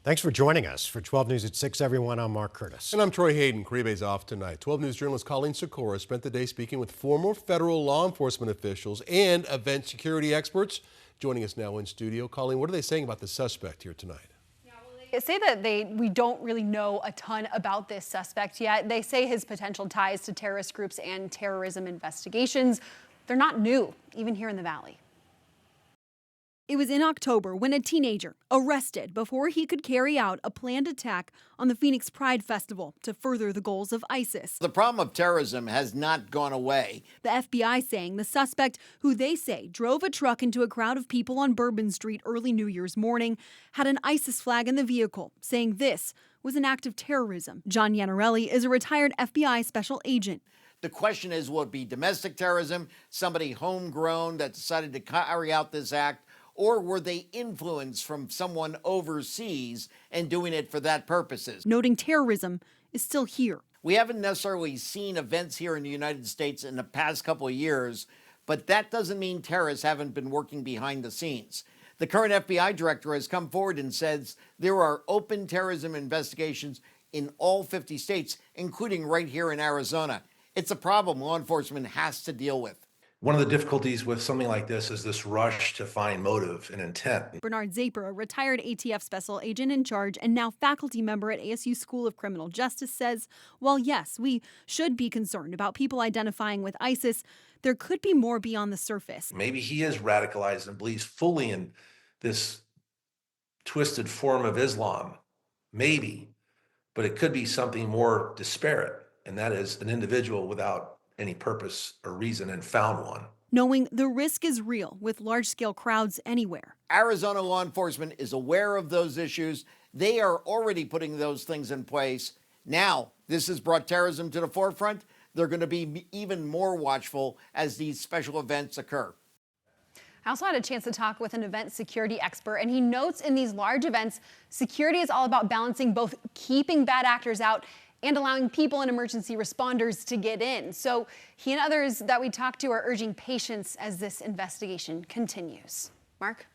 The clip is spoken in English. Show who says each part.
Speaker 1: Thanks for joining us. For 12 News at 6, everyone, I'm Mark Curtis.
Speaker 2: And I'm Troy Hayden. Caribe's off tonight. 12 News journalist Colleen Sikora spent the day speaking with former federal law enforcement officials and event security experts. Joining us now in studio. Colleen, what are they saying about the suspect here tonight?
Speaker 3: They say that we don't really know a ton about this suspect yet. They say his potential ties to terrorist groups and terrorism investigations, they're not new, even here in the Valley.
Speaker 4: It was in October when a teenager arrested before he could carry out a planned attack on the Phoenix Pride Festival to further the goals of ISIS.
Speaker 5: The problem of terrorism has not gone away.
Speaker 4: The FBI saying the suspect, who they say drove a truck into a crowd of people on Bourbon Street early New Year's morning, had an ISIS flag in the vehicle, saying this was an act of terrorism. John Yanarelli is a retired FBI special agent.
Speaker 5: The question is, will it be domestic terrorism, somebody homegrown that decided to carry out this act, or were they influenced from someone overseas and doing it for that purposes?
Speaker 4: Noting terrorism is still here.
Speaker 5: We haven't necessarily seen events here in the United States in the past couple of years, but that doesn't mean terrorists haven't been working behind the scenes. The current FBI director has come forward and says there are open terrorism investigations in all 50 states, including right here in Arizona. It's a problem law enforcement has to deal with.
Speaker 6: One of the difficulties with something like this is this rush to find motive and intent.
Speaker 4: Bernard Zaper, a retired ATF special agent in charge and now faculty member at ASU School of Criminal Justice, says, while yes, we should be concerned about people identifying with ISIS, there could be more beyond the surface.
Speaker 6: Maybe he is radicalized and believes fully in this twisted form of Islam. Maybe. But it could be something more disparate, and that is an individual without any purpose or reason and found one.
Speaker 4: Knowing the risk is real with large-scale crowds anywhere.
Speaker 5: Arizona law enforcement is aware of those issues. They are already putting those things in place. Now, this has brought terrorism to the forefront. They're going to be even more watchful as these special events occur.
Speaker 3: I also had a chance to talk with an event security expert, and he notes in these large events, security is all about balancing both keeping bad actors out and allowing people and emergency responders to get in. So he and others that we talked to are urging patience as this investigation continues. Mark?